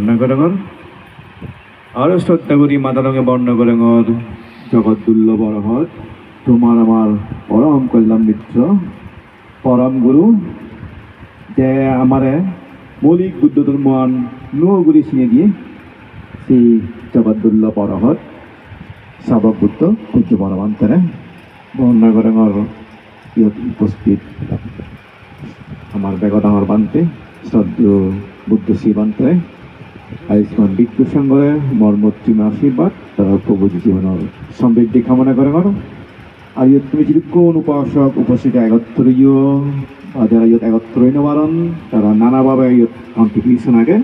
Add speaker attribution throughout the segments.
Speaker 1: বর্ণগরঙর আর শ্রদ্ধা করি মাতারঙে বর্ণগরঙর জগৎ দুর্লভ বরহত তোমার আমার পরম কল্যাণ মিত্র পরম গুরু যে আমারে মৌলিক বুদ্ধ ধর্মান নুগুলি চিনে দিয়ে সেই জগৎ দুর্লভ বরহত সাবক বুদ্ধ পূজ্য পরমান্তরে বর্ণগরঙর উপস্থিত আমার বেগদাঙর বান্তে শ্রদ্ধেয় বুদ্ধ শিবান্তরে আয়ুষ্মান ভিক্ষু সংঘরে মর্মত্রিম আশীর্বাদ তারা প্রভু জীবনের সমৃদ্ধি কামনা করে আর তুমি যদি কোন উপাসক উপাসিকা একত্র বা যারা একত্র নবারণ তারা নানাভাবে কন্ট্রিবিউশন আগে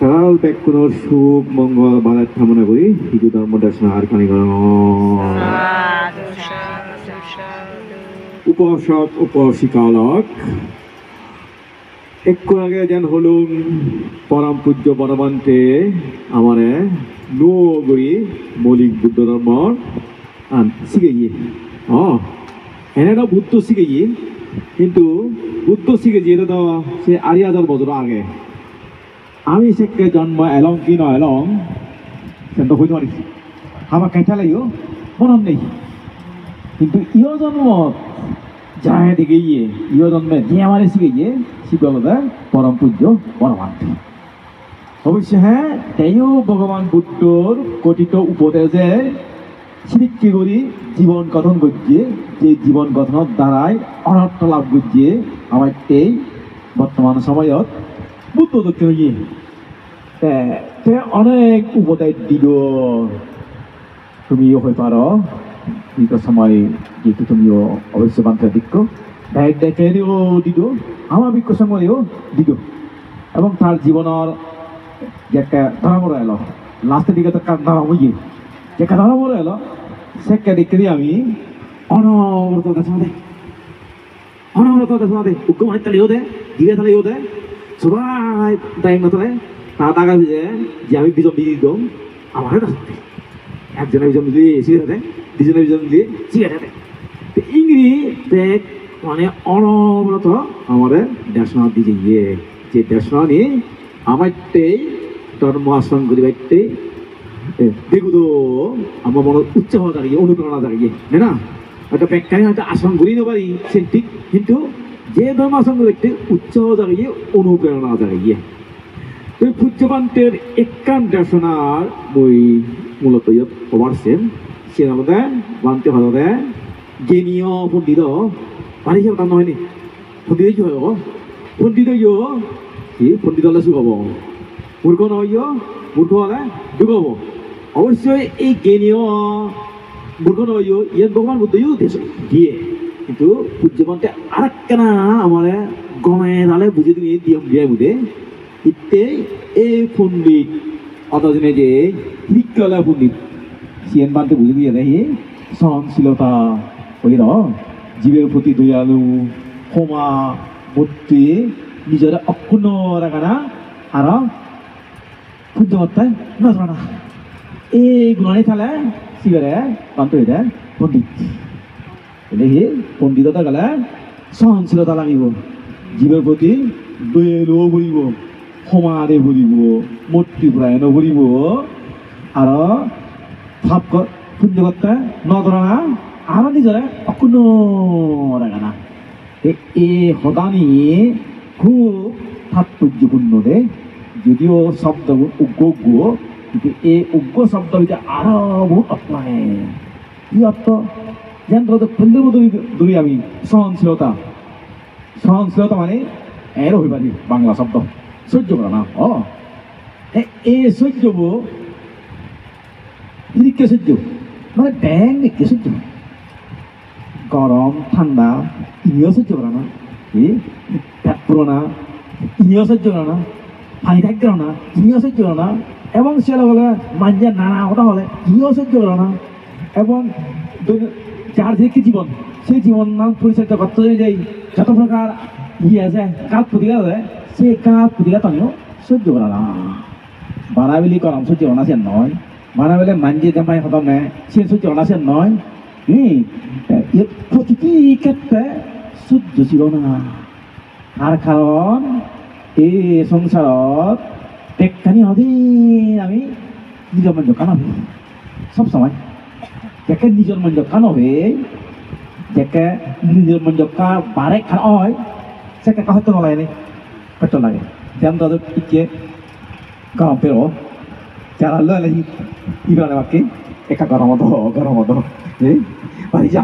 Speaker 1: তারা কোনো সুখ মঙ্গল বাধার কামনা করি হিন্দু ধর্ম দর্শন আর কানি করেন উপাসক উপাসিকালক একটু আগে যেন হলুম পরম পূজ্য বনবন্তে আমার নগরী মৌলিক বুদ্ধ ধর্ম শিখে গিয়ে এনেটা বুদ্ধ শিখে গিয়ে কিন্তু বুদ্ধ শিখে গিয়ে এটা তো সে 8,000 বছর আগে আমি সেকে জন্ম এলং কি ন এলং সেটা হইতে পারিস আমার কেঁচা লাগিও মনন নেই কিন্তু ইয় জন্ম যায় দিকে গিয়ে ইয় জন্মে যে আমার শিখে গিয়ে শিখবে পরম পূজ্য পরমান্ত অবশ্য হ্যাঁ তাইও ভগবান বুদ্ধর কথিত উপদেশে শিক্ষা করি জীবন গঠন করছে যে জীবন গঠনের দ্বারাই অনর্থ লাভ করছে আমার এই বর্তমান সময়ত বুদ্ধ দক্ষিণ গিয়ে অনেক উপদেশ দিল তুমিও হয়ে পারো দীর্ঘ সময় যেহেতু তুমিও অবশ্য বান্ধব দিক্ষ দেখেও দিল আমার বিক্ষ সময়ও দিল এবং তার জীবনের যে একটা ধর্ম এলো লাস্টের দিকে তো ধর্ম গিয়ে যে একটা ধর্ম এলো সেটা দেখতে দিয়ে আমি অনবরত দেশে উক্কম অনেক তালিও দেয় দিবে তালিও দেয় সবাই তাই নতলে তা টাকা যে আমি বিজন দিয়ে দিতাম আমার একজনের বিজন দিয়ে সিগারেট দেয় দুজনের বিজন দিয়ে সিগারেট দেয় ইংরি দেখ মানে অনবরত আমাদের দেশনা দিয়ে গিয়ে যে দেশনা নিয়ে আমারটাই ধর্ম আশ্রম করি বাইরটাই দেখু তো আমার মনে উচ্চাহ দাঁড়িয়ে অনুপ্রেরণা দাঁড়িয়ে তাই না একটা ব্যাখ্যানে হয়তো আশ্রম করি না পারি সে ঠিক কিন্তু যে ধর্ম আশ্রম করি ব্যক্তি উচ্চাহ দাঁড়িয়ে অনুপ্রেরণা দাঁড়িয়ে তো পূজ্যপান্তের একান দেশনার বই মূলত পড়ছেন সে আমাদের বান্তে ভারতে জ্ঞানীয় পণ্ডিত পানি সে কথা নহয়নি পণ্ডিত কি হয় পণ্ডিত কি পণ্ডিত হলে সুখ হব মূর্খ নহয় মূর্খ হলে দুঃখ হব অবশ্যই এই জ্ঞানীয় মূর্খ নহয় ইয়াত ভগবান বুদ্ধও দিয়ে কিন্তু পূজ্যপান্তে আর একখানা আমার গমে তাহলে বুঝে দিন দিয়ম দিয়ে বুঝে ইতে এই পণ্ডিত অতজনে যে শিক্ষলা পণ্ডিত সিএন বান্তে বুঝে দিয়ে দেখি সহনশীলতা ওই জীবের প্রতি দয়ালু ক্ষমা ভক্তি নিজের অক্ষুণ্ণ রাখা না আর পূজ্যমত্তায় নজর না এই গুণানি থালে সিগারে বান্ত হয়ে যায় পণ্ডিত দেখি পণ্ডিততা গেলে সহনশীলতা লাগিব জীবের প্রতি দয়ালু বলিব ক্ষমারে বলিব মূর্তি প্রায় নবলিব আর ভাব পূজ্যকর্তা নজর না আর নিজের অক্ষুণ্ণ রাখা না এ সদানি খুব তাৎপর্যপূর্ণ দে যদিও শব্দ উগ্র কিন্তু এই উগ্র শব্দ হইতে আরো বহুত অর্থ আহে কি অর্থ যেন খুললে ধরি আমি সহনশীলতা মানে এরও হয়ে পারি বাংলা শব্দ সহ্য করা না এ সহ্য নিরীক্ষে সহ্য মানে ব্যাং নিরীক্ষে সহ্য গরম ঠান্ডা ইনিও সহ্য করা না পেট পুরো না ইনিও সহ্য করা না পানি থাকতে না ইনিও সহ্য করা না এবং সে বলে মাঞ্জা নানা কথা হলে ইনিও সহ্য করা না এবং যার যে কি জীবন সেই জীবন নাম পরিচর্যা করতে যাই যত প্রকার আছে কাজ প্রতিকার আছে সেই কাজ প্রতিকার আমিও সহ্য করা না বানাবিলি করাম সহ্য করা সে নয় বানাবিলে মাঞ্জে জামাই হতাম না সে সহ্য করা সে নয় প্রতিটি ক্ষেত্রে সহ্য ছিল না আর কারণ এই সংসাৰত টেকখানি অধীন আমি নিজের মন কান হবে সব সময় যাকে নিজের মন কান হবে যাকে নিজের মন কা বারে খান হয় সেকে হয়তো নলায় নেই হয়তো লাগে যেমন তাদের ইকে গরম পেরো যারা লয় 이번에 맞게 애가 걸어모도 예 말이죠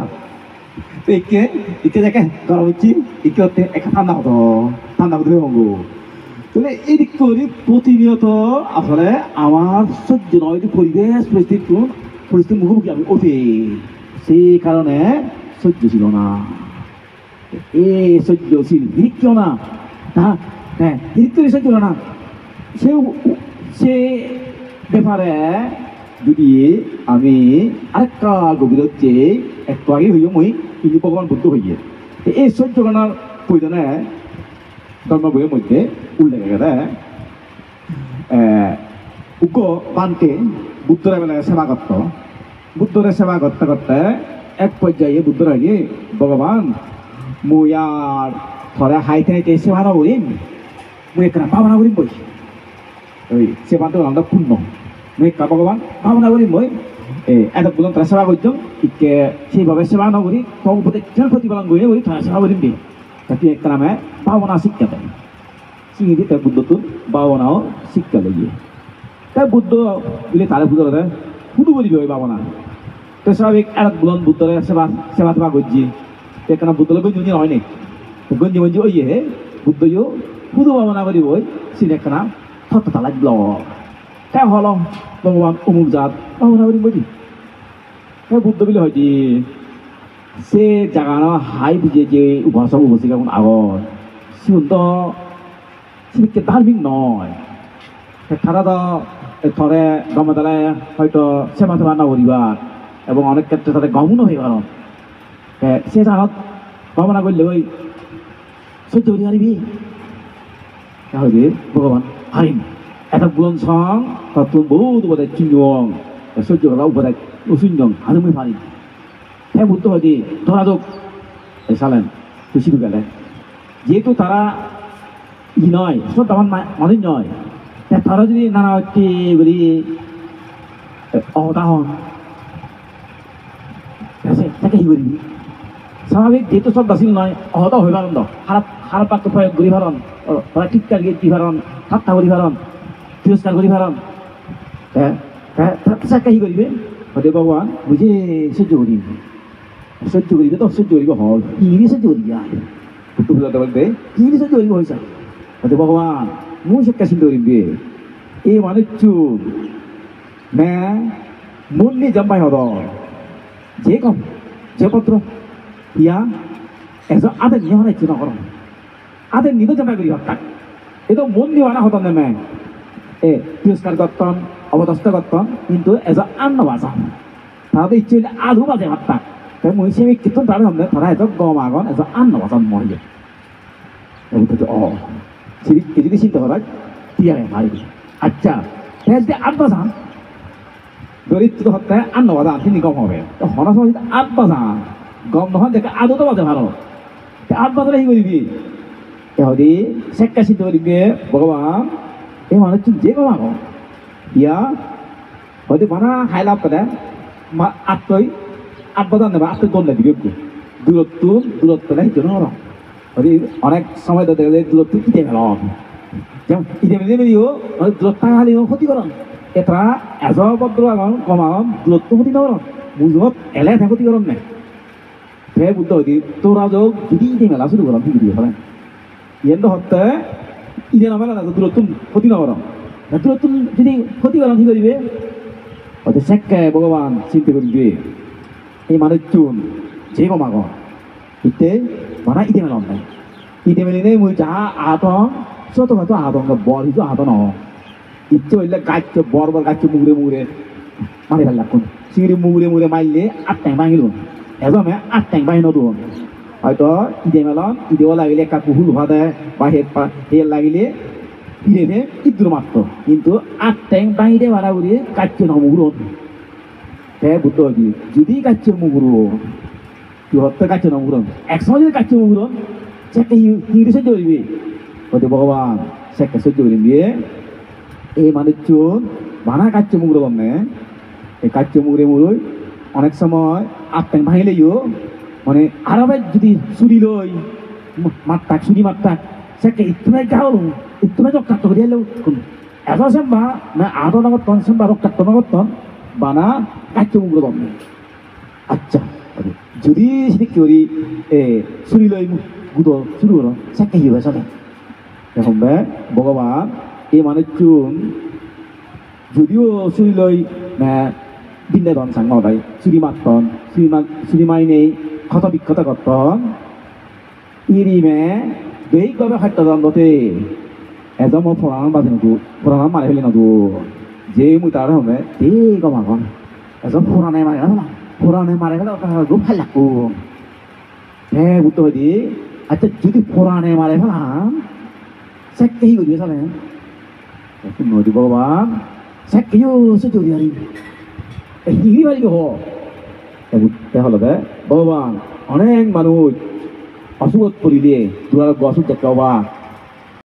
Speaker 1: 또 이렇게 잠깐 걸어있지 이렇게 어때 애가 탐나고도 해본 거 근데 이리거리 প্রতিনিয়ত আসলে আমার সহ্য নয় যে পরিস্থিতি মুখোমুখি আমি ওঠে সেই কারণে সহ্য ছিল না এই সহ্যশীল হিরিক্কিও না হ্যাঁ হিরিক্কি সহ্য ছিল না সে ব্যাপারে যদি আমি আরেকটা গভীর হচ্ছে একটু আগে হইও মই কিন্তু ভগবান বুদ্ধ হইয়ে এই সহ্য করার প্রয়োজনে ধর্ম বইয়ের মধ্যে উল্লেখ গেছে উগ্র বানকে বুদ্ধরা বেলায় সেবা করত বুদ্ধরে সেবা করতে করতে এক পর্যায়ে বুদ্ধরা গিয়ে ভগবান মুই আর থরে হাইতে হাইতে সেবা না করিম মুই একটা ভাবনা করিম বই ওই সেবাটো আমরা পূর্ণ মুই ভগবান ভাবনা করি মই এত বললাম তারা সেবা করতাম ইকে সেইভাবে সেবা নকরি তখন প্রতিপালন করে ওই তারা সেবা করিম দিই তাকে একটা নামে ভাবনা শিক্ষা দেয় চিনি দিয়ে তার বুদ্ধটোর ভাবনাও শিক্ষা লেগে তাই বুদ্ধ বলে তারা বুদ্ধ দেয় শুধু বলিবি ওই ভাবনা তো স্বাভাবিক এক বলন বুদ্ধরে সেবা করছি এখানে বুদ্ধলে গঞ্জি হয় নাই গঞ্জি ওই হে বুদ্ধও শুধু ভাবনা করি ওই সিনেখানা থততা লাগল তাই হল ভগবান অমুক জাত ভাবনা করি বলি তাই বুদ্ধ বলে হয়তো সে জায়গা হাই বুঝে যে উপাসক উপস্থিত এখন আগত সিন্ত সিনিকে ধার্মিক নয় তারা তো থরে গমতালায় হয়তো সেবা সেবা না করিবার এবং অনেক ক্ষেত্রে তাদের গমনও হয়ে পার সে জানত ভাবনা করলে ওই সহ্য করি পারিবি তাহলে ভগবান হারিম এটা বুলন সং তখন বহুত বোধ হয় চিনং সহ্য করা বোধ হয় উসুনজং হারুমি পারিম হ্যাঁ বুদ্ধ হয়তো ধরা যোগ সালেন খুশি গেলে যেহেতু তারা নয় সব আমার মানুষ নয় তারা যদি নানা একটি বলি অহতা হন তাকে হি করবি স্বাভাবিক যেহেতু সব দাসিল নয় অহত হয়ে পারেন তো খারাপ পাক প্রয়োগ করি পারেন তারা ঠিকঠাক গিয়ে দি পারেন ঠাট্টা করি পারেন তিরস্কার করি পারেন তাকে হি করবে হতে ভগবান বুঝে সহ্য করিবে তো সহ্য করিব হয় ইনি সহ্য করিবে বুদ্ধ বুঝাতে বলতে ইনি সহ্য করিব হয়েছে হতে ভগবান মুই শিক্ষা চিন্তা করিবে এই মানুষ চুপ নে মূল্যে জম্বাই হদ যে কম যে পত্র ইয়া এজন আদের নিয়ে হলে চিন্তা করো আদের নিতে জমা করি হত্যাক এ তো মন দিয়ে আনা হতাম না তিরস্কার করতাম অবদস্ত করতাম কিন্তু এজন আন্ন বাজা তাদের ইচ্ছে হলে আধু বাজে হত্যাক তাই মই সে কীর্তন তাদের সামনে তারা এত গম আগন এজন আন্ন বাজান মরিয়ে যদি চিন্তা করা তিয়ারে মারিবি আচ্ছা যদি আট বাজান দরিদ্র হত্যায় আন্ন বাজান তিনি গম হবে তো হনার সময় যদি আট বাজান গম নহয় দেখে আদৌ তো বাজে ভালো আট বাজারে হি করবি হদি চেক্কা চিন্তা করবি ভগবান এই মানুষ যে গম আগ ইয়া হয়তো মানা হাই লাভ করে আট বাজান নেবা আটই গম দিবি দূরত্ব সেইটো নর হদি অনেক সময় দেখা যায় দূরত্ব ইটে মেল যেমন ইটে মেলে মেলিও দূরত্ব খালি ক্ষতি করন এটা এজবদ্র আগন কম আগন দূরত্ব ক্ষতি নকরন বুঝত এলে ক্ষতি করন নাই হে বুদ্ধ হইতি তোরা যোগ যদি ইটে মেলা শুরু করলাম ঠিক দিয়ে ফেলেন ইয়েন হত্যা ইটে নামেলা না দূরত্ব ক্ষতি নকরন দূরত্ব যদি ক্ষতি করেন কি করিবে হয়তো চেক্কায় ভগবান চিন্তা করিবে এই মানুষজন যে কম আগন ইতে mana ide melon নাই ide meline মই যা আতং ছোট ছোট আতং বড় হিজো আতং ন ইচ্ছো হইলে গাছ বড় গাছ মুগরে মারি ফেললাম কোন সিঁড়ি মুগরে মারলে আটটাং ভাঙিল এজমে আটটাং ভাঙি নতুন হয়তো ide melon ideও লাগিলে একটা কুহুল হওয়া দেয় বা হেল লাগিলে ইডে ইদ্র মাত্র কিন্তু আটটাং ভাঙিতে মারা বলি গাছ মুগুর হে বুদ্ধ যদি গাছ মুগুর হত্যা কাছে নমুরন একসময় যদি কাছে নমুরন সেটা হিংসে সহ্য করিবি হতে ভগবান সেটা সহ্য করিবি
Speaker 2: এই মানুষজন বানা কাচ্চে মুগরে বমনে এই কাচ্চে মুগরে মুরুই অনেক সময় আপটেন ভাঙিলেইও মানে আরবে যদি চুরি লই মাত্তাক চুরি মাত্তাক সেকে ইতনাই গাও ইতনাই রক্তাক্ত করে এলো এত সেম্বা না আদো নগতন সেম্বা রক্তাক্ত নগতন বানা কাচ্চে মুগরে বমনে আচ্ছা যদি সেটি করি চুরি লই গুদো শুরু করো সেকে হিবে চলে এখন ভগবান এই মানুষজন যদিও চুরি লই দিনে দন সাং মাওদাই চুরি মাতন চুরি মাইনেই ক্ষত বিক্ষত করতন ইরিমে বেইভাবে খাদ্য দণ্ডতে এজন মই ফোৰাণ বাজি নদো ফোৰাণ মাৰি ফেলি নদো যে মই তাৰ হমে এই গমাগন এজন ফোৰাণে মাৰে না ফোৰাণে মাৰে ফেলে খুব ভাল লাগবো হে উত্তর দি আচ্ছা যদি ফোরানে মারে ফেলাম সেকেই করিবে চলে নদী ভগবান সেকেও সে চুরি হারি হিরি মারিবে হল ভগবান অনেক মানুষ অসুখত পড়িলে দুয়ার অসুখ দেখা